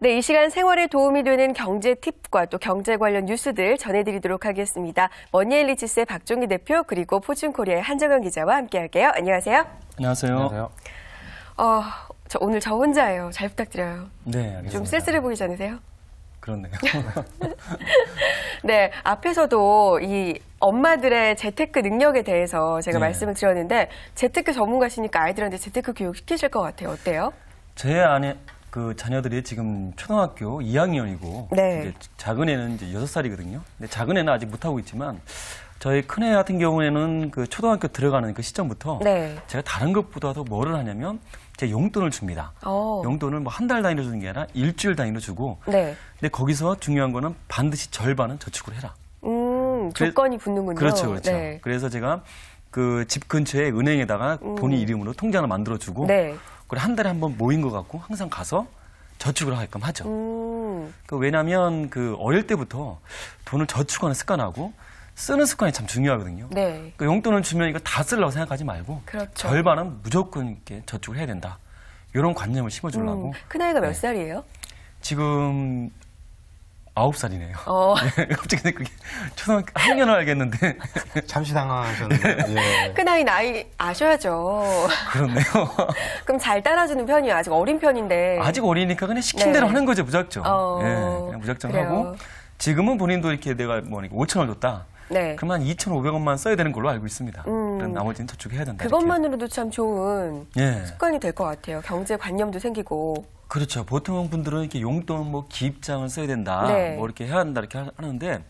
네, 이 시간 생활에 도움이 되는 경제 팁과 또 경제 관련 뉴스들 전해드리도록 하겠습니다. 머니엘리지스의 박종희 대표 그리고 포춘코리아의 한정현 기자와 함께할게요. 안녕하세요. 안녕하세요. 안녕하세요. 오늘 저 혼자예요. 잘 부탁드려요. 네, 알겠습니다. 좀 쓸쓸해 보이지 않으세요? 그렇네요. 네, 앞에서도 이 엄마들의 재테크 능력에 대해서 제가 네. 말씀을 드렸는데 재테크 전문가시니까 아이들한테 재테크 교육 시키실 것 같아요. 어때요? 제 안에 그 자녀들이 지금 초등학교 2학년이고 네. 이제 작은 애는 이제 6살이거든요. 근데 작은 애는 아직 못 하고 있지만 저희 큰 애 같은 경우에는 그 초등학교 들어가는 그 시점부터 네. 제가 다른 것보다도 뭐를 하냐면 제 용돈을 줍니다. 어. 용돈을 뭐 한 달 단위로 주는 게 아니라 일주일 단위로 주고 네. 근데 거기서 중요한 거는 반드시 절반은 저축을 해라. 조건이 붙는군요. 그렇죠, 그렇죠. 네. 그래서 제가 그 집 근처에 은행에다가 본인 이름으로 통장을 만들어주고 네. 그리고 한 달에 한 번 모인 것 같고 항상 가서 저축을 하게끔 하죠. 음. 왜냐하면 그 어릴 때부터 돈을 저축하는 습관하고 쓰는 습관이 참 중요하거든요. 네. 그 용돈을 주면 이거 다 쓰려고 생각하지 말고 그렇죠. 절반은 무조건 이렇게 저축을 해야 된다. 이런 관념을 심어주려고. 큰아이가 몇 네. 살이에요? 지금 9살이네요. 어. 갑자기 근데 그게 초등학교 학년을 알겠는데 잠시 당황하셨는데. 예. 큰아이 나이 아셔야죠. 그렇네요. 그럼 잘 따라주는 편이에요. 아직 어린 편인데. 아직 어리니까 그냥 시킨 네. 대로 하는 거죠, 무작정. 어, 예, 그냥 무작정 그래요. 하고 지금은 본인도 이렇게 내가 뭐 5,000원 줬다. 네. 그러면 한 2,500원만 써야 되는 걸로 알고 있습니다. 그럼 나머지는 저축해야 된다. 그것만으로도 참 좋은 이렇게. 예. 습관이 될 것 같아요. 경제 관념도 생기고. 그렇죠. 보통 분들은 이렇게 용돈 뭐 기입장을 써야 된다. 네. 뭐 이렇게 해야 한다 이렇게 하는데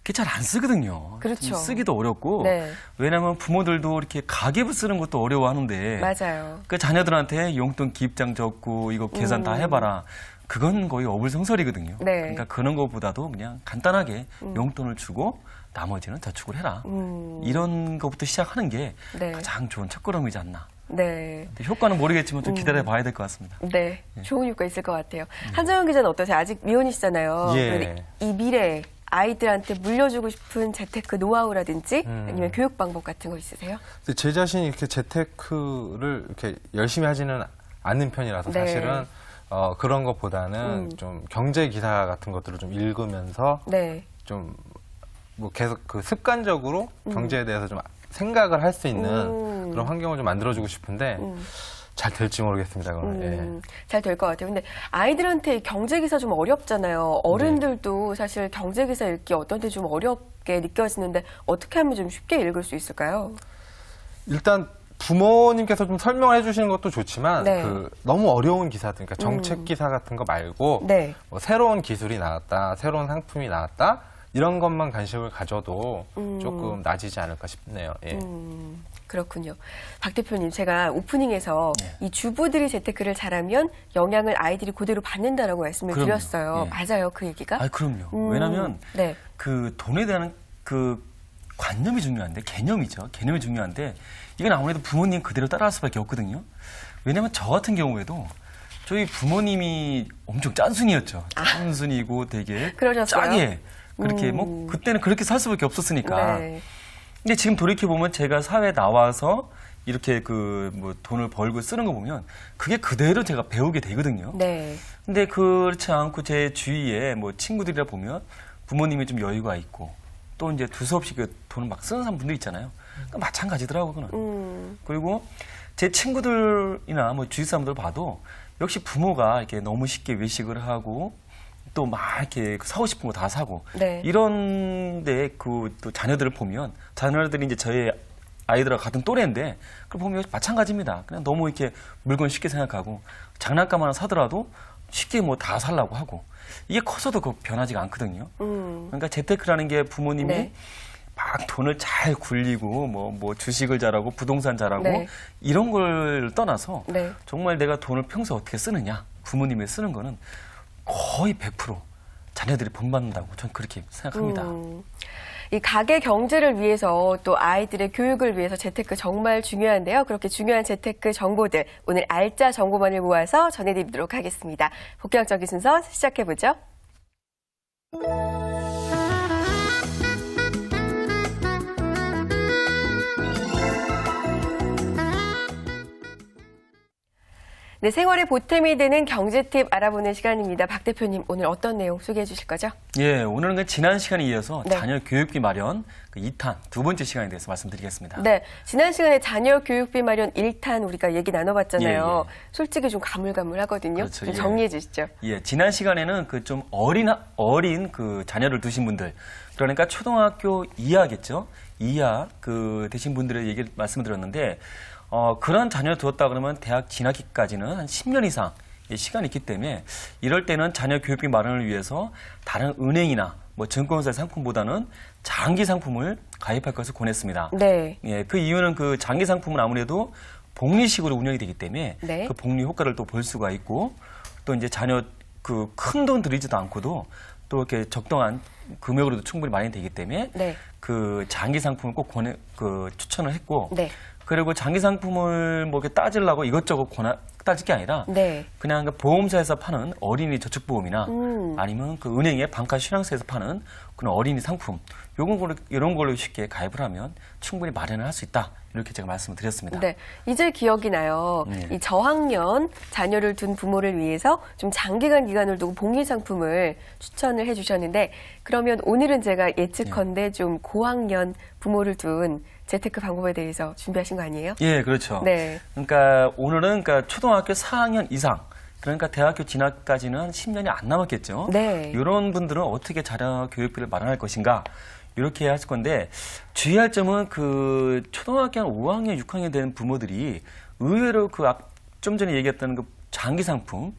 그게 잘 안 쓰거든요. 그렇죠. 좀 쓰기도 어렵고. 네. 왜냐하면 부모들도 이렇게 가계부 쓰는 것도 어려워하는데. 맞아요. 그 자녀들한테 용돈 기입장 적고 이거 계산 다 해봐라. 그건 거의 어불성설이거든요. 네. 그러니까 그런 것보다도 그냥 간단하게 용돈을 주고 나머지는 저축을 해라. 이런 것부터 시작하는 게 네. 가장 좋은 첫걸음이지 않나. 네. 근데 효과는 모르겠지만 좀 기다려 봐야 될 것 같습니다. 네. 좋은 효과 있을 것 같아요. 한정현 기자는 어떠세요? 아직 미혼이시잖아요. 예. 그런데 이 미래 아이들한테 물려주고 싶은 재테크 노하우라든지 아니면 교육 방법 같은 거 있으세요? 근데 제 자신이 이렇게 재테크를 이렇게 열심히 하지는 않는 편이라서 네. 사실은 그런 것보다는 좀 경제 기사 같은 것들을 좀 읽으면서 네. 좀 뭐 계속 그 습관적으로 경제에 대해서 좀 생각을 할 수 있는 그런 환경을 좀 만들어주고 싶은데 잘 될지 모르겠습니다. 그거는. 예. 잘 될 것 같아요. 근데 아이들한테 경제기사 좀 어렵잖아요. 어른들도 사실 경제기사 읽기 어떤 때 좀 어렵게 느껴지는데 어떻게 하면 좀 쉽게 읽을 수 있을까요? 일단 부모님께서 좀 설명을 해주시는 것도 좋지만 네. 그 너무 어려운 기사들, 그러니까 정책 기사 같은 거 말고 네. 뭐 새로운 기술이 나왔다, 새로운 상품이 나왔다 이런 것만 관심을 가져도 조금 나아지지 않을까 싶네요. 예. 그렇군요. 박 대표님, 제가 오프닝에서 네. 이 주부들이 재테크를 잘하면 영향을 아이들이 그대로 받는다라고 말씀을 그럼요. 드렸어요. 예. 맞아요, 그 얘기가? 아, 그럼요. 왜냐하면 네. 그 돈에 대한 그 관념이 중요한데 개념이죠. 개념이 중요한데 이건 아무래도 부모님 그대로 따라할 수밖에 없거든요. 왜냐하면 저 같은 경우에도 저희 부모님이 엄청 짠순이였죠. 짠순이고 되게 그러셨어요? 짜게 그렇게 뭐 그때는 그렇게 살 수밖에 없었으니까. 네. 근데 지금 돌이켜 보면 제가 사회에 나와서 이렇게 그 뭐 돈을 벌고 쓰는 거 보면 그게 그대로 제가 배우게 되거든요. 네. 근데 그렇지 않고 제 주위에 뭐 친구들이라 보면 부모님이 좀 여유가 있고 또 이제 두서없이 그 돈을 막 쓰는 분도 있잖아요. 그러니까 마찬가지더라고요, 그는. 그리고 제 친구들이나 뭐 주위 사람들 봐도 역시 부모가 이렇게 너무 쉽게 외식을 하고 또 막 이렇게 사고 싶은 거 다 사고 네. 이런데 그 또 자녀들을 보면 자녀들이 이제 저희 아이들하고 같은 또래인데 그걸 보면 마찬가지입니다. 그냥 너무 이렇게 물건 쉽게 생각하고 장난감 하나 사더라도 쉽게 뭐 다 살라고 하고 이게 커서도 그 변하지가 않거든요. 그러니까 재테크라는 게 부모님이 네. 막 돈을 잘 굴리고 뭐 주식을 잘하고 부동산 잘하고 네. 이런 걸 떠나서 네. 정말 내가 돈을 평소 어떻게 쓰느냐 부모님이 쓰는 거는 거의 100% 자녀들이 본받는다고 저는 그렇게 생각합니다. 이 가계 경제를 위해서 또 아이들의 교육을 위해서 재테크 정말 중요한데요. 그렇게 중요한 재테크 정보들 오늘 알짜 정보만을 모아서 전해드리도록 하겠습니다. 복귀학적인 순서 시작해보죠. 네, 네, 생활에 보탬이 되는 경제 팁 알아보는 시간입니다. 박 대표님, 오늘 어떤 내용 소개해 주실 거죠? 예, 오늘은 그 지난 시간에 이어서 네. 자녀 교육비 마련 그 2탄 두 번째 시간에 대해서 말씀드리겠습니다. 네, 지난 시간에 자녀 교육비 마련 1탄 우리가 얘기 나눠봤잖아요. 예, 예. 솔직히 좀 가물가물하거든요. 그렇죠, 좀 예. 정리해 주시죠. 예, 지난 시간에는 그 좀 어린 그 자녀를 두신 분들, 그러니까 초등학교 이하겠죠. 이하 그 되신 분들의 얘기를 말씀드렸는데, 그런 자녀를 두었다 그러면 대학 진학기까지는 한 10년 이상 시간이 있기 때문에 이럴 때는 자녀 교육비 마련을 위해서 다른 은행이나 뭐 증권사 상품보다는 장기 상품을 가입할 것을 권했습니다. 네. 예, 그 이유는 그 장기 상품은 아무래도 복리식으로 운영이 되기 때문에 네. 그 복리 효과를 또 볼 수가 있고 또 이제 자녀 그 큰 돈 들이지도 않고도 또 이렇게 적당한 금액으로도 충분히 마련이 되기 때문에 네. 그 장기 상품을 꼭 추천을 했고 네. 그리고 장기 상품을 뭐 이렇게 따지려고 이것저것 따질 게 아니라 네. 그냥 그 보험사에서 파는 어린이 저축보험이나 아니면 그 은행의 방카 신앙사에서 파는 그런 어린이 상품 이런 걸로 쉽게 가입을 하면 충분히 마련을 할 수 있다. 이렇게 제가 말씀을 드렸습니다. 네, 이제 기억이 나요. 네. 이 저학년 자녀를 둔 부모를 위해서 좀 장기간 기간을 두고 복리 상품을 추천을 해주셨는데 그러면 오늘은 제가 예측컨대 좀 고학년 부모를 둔 재테크 방법에 대해서 준비하신 거 아니에요? 예, 그렇죠. 네. 그러니까 오늘은 그러니까 초등학교 4학년 이상 그러니까 대학교 진학까지는 한 10년이 안 남았겠죠. 네. 이런 분들은 어떻게 자녀 교육비를 마련할 것인가 이렇게 하실 건데 주의할 점은 그 초등학교 한 5학년, 6학년 되는 부모들이 의외로 그 좀 전에 얘기했던 그 장기 상품,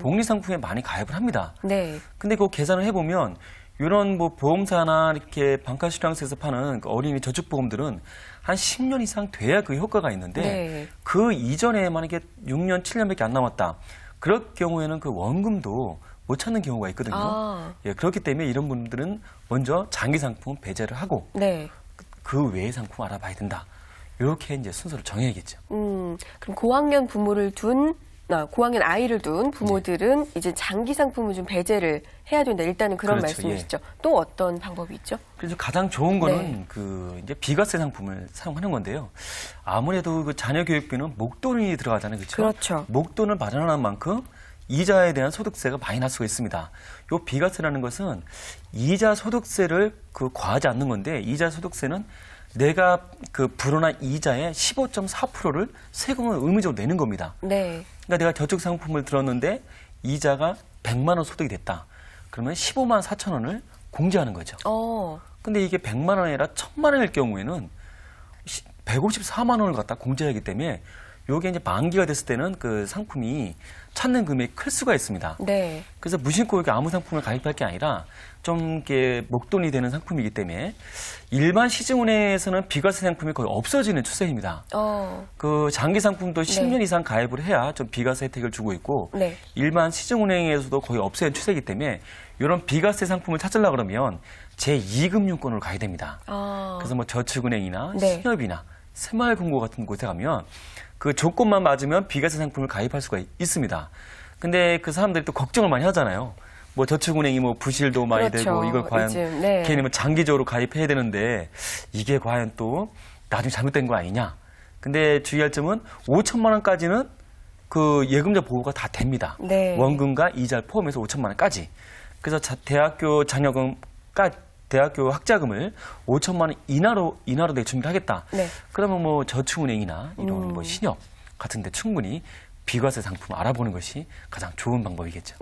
복리 상품에 많이 가입을 합니다. 네. 근데 그 계산을 해보면 이런 뭐 보험사나 이렇게 방카신앙사에서 파는 그 어린이 저축보험들은 한 10년 이상 돼야 그 효과가 있는데 네. 그 이전에 만약에 6년, 7년밖에 안 남았다. 그럴 경우에는 그 원금도 못 찾는 경우가 있거든요. 아. 예, 그렇기 때문에 이런 분들은 먼저 장기 상품 배제를 하고 네. 그 외의 상품 알아봐야 된다. 이렇게 이제 순서를 정해야겠죠. 그럼 고학년 부모를 둔, 고학년 아이를 둔 부모들은 이제 장기 상품을 좀 배제를 해야 된다. 일단은 그런 그렇죠, 말씀이시죠. 또 어떤 방법이 있죠? 그래서 가장 좋은 거는 네. 그 이제 비과세 상품을 사용하는 건데요. 아무래도 그 자녀 교육비는 목돈이 들어가잖아요, 그렇죠? 그렇죠. 목돈을 마련하는 만큼 이자에 대한 소득세가 많이 날 수가 있습니다. 요 비과세라는 것은 이자 소득세를 그 과하지 않는 건데 이자 소득세는 내가 그 불어난 이자의 15.4%를 세금을 의무적으로 내는 겁니다. 네. 그러니까 내가 저축 상품을 들었는데 이자가 100만 원 소득이 됐다. 그러면 15만 4천 원을 공제하는 거죠. 근데 이게 100만 원이 아니라 1000만 원일 경우에는 154만 원을 갖다 공제하기 때문에 요게 이제 만기가 됐을 때는 그 상품이 찾는 금액이 클 수가 있습니다. 네. 그래서 무심코 이렇게 아무 상품을 가입할 게 아니라 좀 이렇게 목돈이 되는 상품이기 때문에 일반 시중은행에서는 비과세 상품이 거의 없어지는 추세입니다. 그 장기 상품도 10년 이상 가입을 해야 좀 비과세 혜택을 주고 있고 네. 일반 시중은행에서도 거의 없애는 추세이기 때문에 이런 비과세 상품을 찾으려고 그러면 제2금융권으로 가야 됩니다. 그래서 뭐 저축은행이나 네. 신협이나 새마을금고 같은 곳에 가면 그 조건만 맞으면 비과세 상품을 가입할 수가 있습니다. 근데 그 사람들이 또 걱정을 많이 하잖아요. 뭐 저축은행이 뭐 부실도 많이 그렇죠. 되고 이걸 과연 요즘, 네. 걔는 뭐 장기적으로 가입해야 되는데 이게 과연 또 나중에 잘못된 거 아니냐. 근데 주의할 점은 5천만 원까지는 그 예금자 보호가 다 됩니다. 네. 원금과 이자를 포함해서 5천만 원까지. 그래서 대학교 자녀금까지 대학교 학자금을 5천만 원 이하로 내 준비를 하겠다. 네. 그러면 뭐 저축은행이나 이런 뭐 신협 같은데 충분히 비과세 상품 알아보는 것이 가장 좋은 방법이겠죠.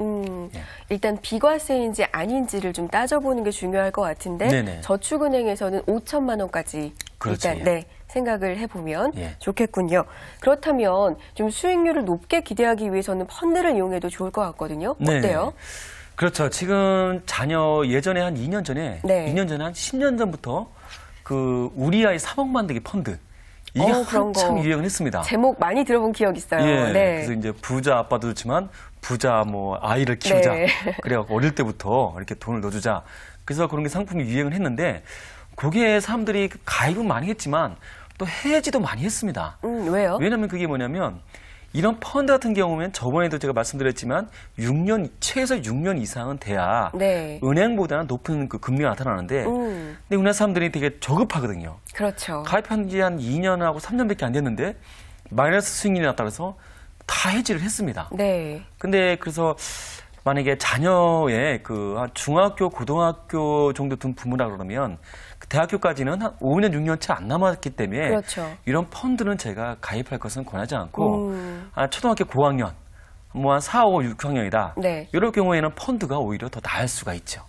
예. 일단 비과세인지 아닌지를 좀 따져보는 게 중요할 것 같은데 네네. 저축은행에서는 5천만 원까지 그렇죠, 일단 예. 네, 생각을 해보면 예. 좋겠군요. 그렇다면 좀 수익률을 높게 기대하기 위해서는 펀드를 이용해도 좋을 것 같거든요. 네네. 어때요? 그렇죠. 지금 자녀 예전에 한 2년 전에, 네. 2년 전에 한 10년 전부터 그 우리 아이 3억 만들기 펀드 이게 그런 한참 거. 유행을 했습니다. 제목 많이 들어본 기억 있어요. 예. 네. 그래서 이제 부자 아빠도 좋지만 부자 뭐 아이를 키우자. 네. 그래갖고 어릴 때부터 이렇게 돈을 넣어주자. 그래서 그런 게 상품이 유행을 했는데 그게 사람들이 가입은 많이 했지만 또 해지도 많이 했습니다. 왜요? 왜냐하면 그게 뭐냐면 이런 펀드 같은 경우면 저번에도 제가 말씀드렸지만 6년 최소 6년 이상은 돼야 네. 은행보다는 높은 그 금리가 나타나는데 근데 우리나라 사람들이 되게 저급하거든요. 그렇죠. 가입한 지 한 2년하고 3년밖에 안 됐는데 마이너스 수익률이 났다 그래서 다 해지를 했습니다. 네. 근데 그래서 만약에 자녀의 한 중학교, 고등학교 정도 둔 부모라 그러면 그 대학교까지는 한 5년, 6년 채 안 남았기 때문에 그렇죠. 이런 펀드는 제가 가입할 것은 권하지 않고 초등학교 고학년, 뭐 한 4, 5, 6학년이다. 네. 이럴 경우에는 펀드가 오히려 더 나을 수가 있죠.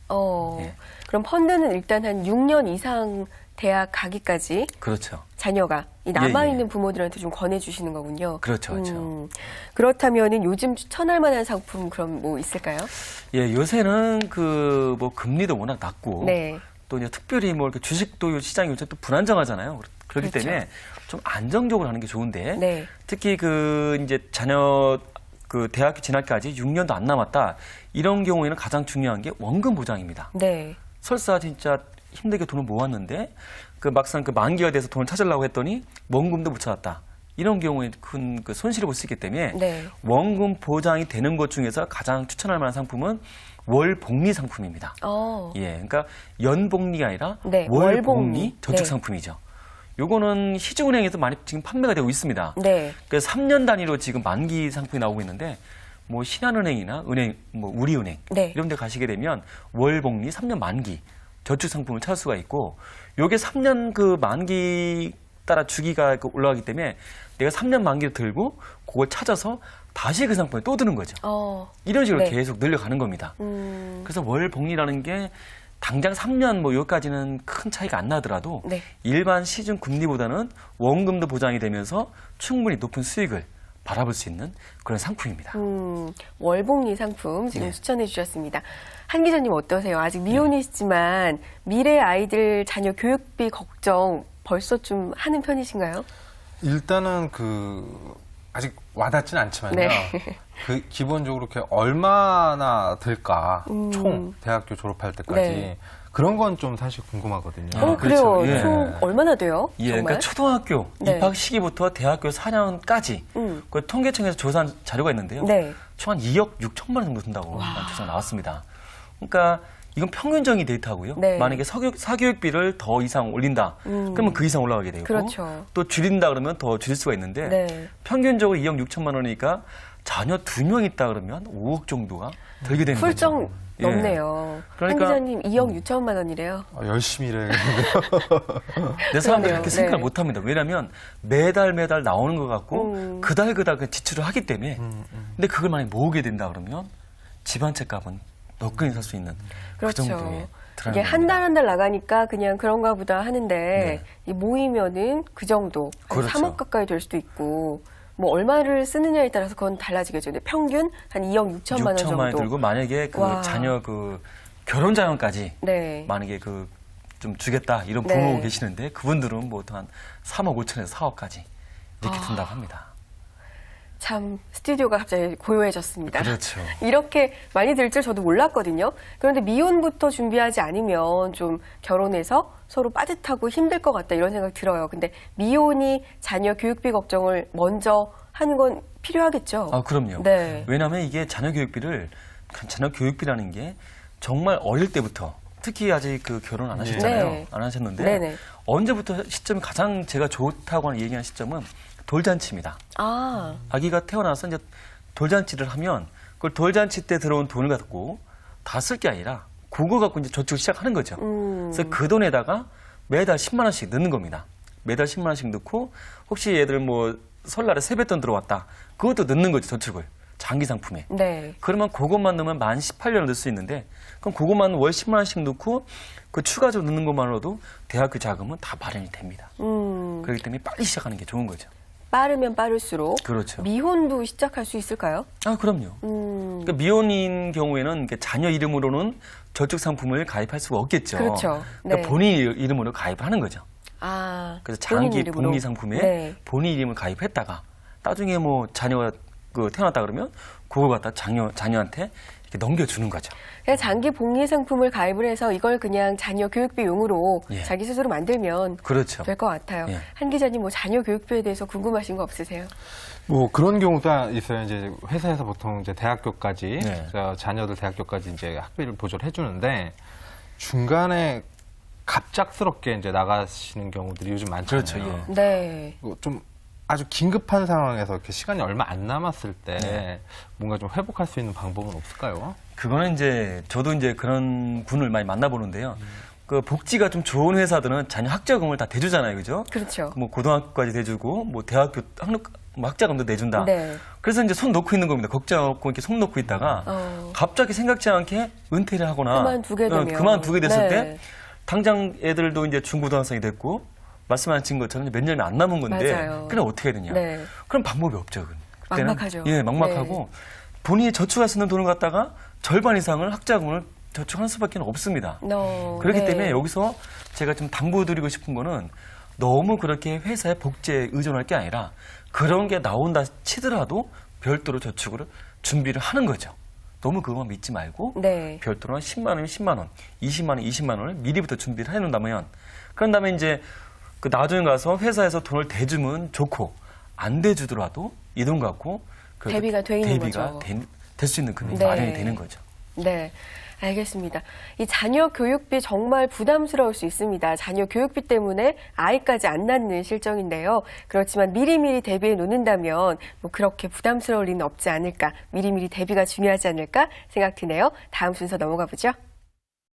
네. 그럼 펀드는 일단 한 6년 이상 대학 가기까지 그렇죠. 자녀가 이 남아있는 예, 예. 부모들한테 좀 권해주시는 거군요. 그렇죠, 그렇죠. 그렇다면은 요즘 추천할 만한 상품 그럼 뭐 있을까요? 예, 요새는 뭐 금리도 워낙 낮고 네. 또 이제 특별히 뭐 이렇게 주식도 시장이 요즘 또 불안정하잖아요. 그렇기 그렇죠. 때문에 좀 안정적으로 하는 게 좋은데 네. 특히 이제 자녀 대학교 진학까지 6년도 안 남았다. 이런 경우에는 가장 중요한 게 원금 보장입니다. 네. 설사 진짜 힘들게 돈을 모았는데 막상 만기가 돼서 돈을 찾으려고 했더니 원금도 못 찾았다. 이런 경우에 큰 손실을 볼 수 있기 때문에 네. 원금 보장이 되는 것 중에서 가장 추천할 만한 상품은 월복리 상품입니다. 예, 그러니까 연복리가 아니라 네, 월복리 월복리. 저축 네. 상품이죠. 요거는 시중은행에서 많이 지금 판매가 되고 있습니다. 네. 그래서 3년 단위로 지금 만기 상품이 나오고 있는데 뭐 신한은행이나 은행, 뭐 우리은행 네. 이런 데 가시게 되면 월복리 3년 만기 저축 상품을 찾을 수가 있고 요게 3년 만기 따라 주기가 올라가기 때문에 내가 3년 만기를 들고 그걸 찾아서 다시 그 상품에 또 드는 거죠. 이런 식으로 네. 계속 늘려가는 겁니다. 그래서 월복리라는 게 당장 3년 뭐 여기까지는 큰 차이가 안 나더라도 네. 일반 시중 금리보다는 원금도 보장이 되면서 충분히 높은 수익을 바라볼 수 있는 그런 상품입니다. 월복리 상품 지금 네. 추천해 주셨습니다. 한 기자님 어떠세요? 아직 미혼이시지만 미래 아이들 자녀 교육비 걱정 벌써 좀 하는 편이신가요? 일단은 아직 와닿진 않지만요. 네. 기본적으로 이렇게 얼마나 들까 총 대학교 졸업할 때까지 네. 그런 건 좀 사실 궁금하거든요. 아, 그래요. 그렇죠. 예. 총 얼마나 돼요? 예, 정말? 그러니까 초등학교 네. 입학 시기부터 대학교 4년까지 그 통계청에서 조사한 자료가 있는데요. 네. 총 한 2억 6천만 원 정도 든다고 조사가 나왔습니다. 그러니까 이건 평균적인 데이터고요. 네. 만약에 사교육비를 더 이상 올린다, 그러면 그 이상 올라가게 되고 그렇죠. 또 줄인다 그러면 더 줄일 수가 있는데 네. 평균적으로 2억 6천만 원이니까 자녀 2명 있다 그러면 5억 정도가 들게 되는 거죠. 훌쩍 넘네요. 그러니까- 한 기자님 2억 6천만 원이래요. 열심히 일해. 내 사람들이 그러네요. 그렇게 생각을 네. 못 합니다. 왜냐하면 매달 나오는 것 같고 그달 그 지출을 하기 때문에 근데 그걸 만약에 모으게 된다 그러면 집 한 채 값은 너끈히 살 수 있는 그 그렇죠. 정도의 이게 한 달 한 달 나가니까 그냥 그런가 보다 하는데 네. 이 모이면은 그 정도 한 그렇죠. 3억 가까이 될 수도 있고 뭐 얼마를 쓰느냐에 따라서 그건 달라지겠죠. 근데 평균 한 2억 6천만 원 6천만 정도. 원이 들고 만약에 와. 자녀 결혼 자금까지 네. 만약에 좀 주겠다 이런 네. 부모 계시는데 그분들은 뭐 한 3억 5천에서 4억까지 이렇게 든다고 합니다. 참 스튜디오가 갑자기 고요해졌습니다. 그렇죠. 이렇게 많이 들 줄 저도 몰랐거든요. 그런데 미혼부터 준비하지 않으면 좀 결혼해서 서로 빠듯하고 힘들 것 같다 이런 생각 들어요. 근데 미혼이 자녀 교육비 걱정을 먼저 하는 건 필요하겠죠. 아, 그럼요. 네. 왜냐하면 이게 자녀 교육비라는 게 정말 어릴 때부터 특히 아직 결혼 안 하셨잖아요. 네. 안 하셨는데 네네. 언제부터 시점이 가장 제가 좋다고 얘기하는 시점은 돌잔치입니다. 아, 아기가 태어나서 이제 돌잔치를 하면 그걸 돌잔치 때 들어온 돈을 갖고 다 쓸 게 아니라 그거 갖고 이제 저축을 시작하는 거죠. 그래서 그 돈에다가 매달 10만 원씩 넣는 겁니다. 매달 10만 원씩 넣고 혹시 얘들 뭐 설날에 세뱃돈 들어왔다. 그것도 넣는 거죠, 저축을. 장기 상품에. 네. 그러면 그것만 넣으면 만 18년을 넣을 수 있는데 그럼 그것만 월 10만 원씩 넣고 그 추가적으로 넣는 것만으로도 대학교 자금은 다 마련이 됩니다. 그렇기 때문에 빨리 시작하는 게 좋은 거죠. 빠르면 빠를수록 그렇죠. 미혼도 시작할 수 있을까요? 아, 그럼요. 그러니까 미혼인 경우에는 자녀 이름으로는 저축 상품을 가입할 수가 없겠죠. 그렇죠. 그러니까 네. 본인 이름으로 가입하는 거죠. 아, 그래서 본인 장기 이름으로. 복리 상품에 네. 본인 이름을 가입했다가 나중에 뭐 자녀가 태어났다 그러면 그걸 갖다 자녀한테 이렇게 넘겨주는 거죠. 그냥 장기 복리 상품을 가입을 해서 이걸 그냥 자녀 교육비용으로 예. 자기 스스로 만들면 그렇죠. 될 것 같아요. 예. 한 기자님 뭐 자녀 교육비에 대해서 궁금하신 거 없으세요? 뭐 그런 경우가 있어요. 이제 회사에서 보통 이제 대학교까지 네. 자녀들 대학교까지 이제 학비를 보조를 해주는데 중간에 갑작스럽게 이제 나가시는 경우들이 요즘 많잖아요. 그렇죠, 예. 네. 좀 아주 긴급한 상황에서 이렇게 시간이 얼마 안 남았을 때 네. 뭔가 좀 회복할 수 있는 방법은 없을까요? 그거는 이제 저도 이제 그런 분을 많이 만나보는데요. 그 복지가 좀 좋은 회사들은 자녀 학자금을 다 대주잖아요, 그죠? 그렇죠. 뭐 고등학교까지 대주고 뭐 대학교 뭐 학자금도 내준다. 네. 그래서 이제 손 놓고 있는 겁니다. 걱정 없고 이렇게 손 놓고 있다가 갑자기 생각지 않게 은퇴를 하거나 그만두게 되면. 그만두게 됐을 네. 때 당장 애들도 이제 중고등학생이 됐고 말씀하신 것처럼 몇 년이 안 남은 건데 맞아요. 그럼 어떻게 해야 되냐? 네. 그럼 방법이 없죠. 그때는. 막막하죠. 예, 막막하고 본인이 저축할 수 있는 돈을 갖다가 절반 이상을 학자금을 저축할 수밖에 없습니다. 그렇기 네. 때문에 여기서 제가 좀 당부드리고 싶은 거는 너무 그렇게 회사의 복지에 의존할 게 아니라 그런 게 나온다 치더라도 별도로 저축을 준비를 하는 거죠. 너무 그것만 믿지 말고 네. 별도로 10만 원이면 10만 원, 20만 원, 20만 원을 미리부터 준비를 해놓는다면 그런 다음에 이제 그 나중에 가서 회사에서 돈을 대주면 좋고 안 대주더라도 이 돈 갖고 대비가 돼 있는 대비가 거죠. 될 수 있는 금액이 네. 마련이 되는 거죠. 네. 알겠습니다. 이 자녀 교육비 정말 부담스러울 수 있습니다. 자녀 교육비 때문에 아이까지 안 낳는 실정인데요. 그렇지만 미리미리 대비해 놓는다면 뭐 그렇게 부담스러울 리는 없지 않을까, 미리미리 대비가 중요하지 않을까 생각 드네요. 다음 순서 넘어가 보죠.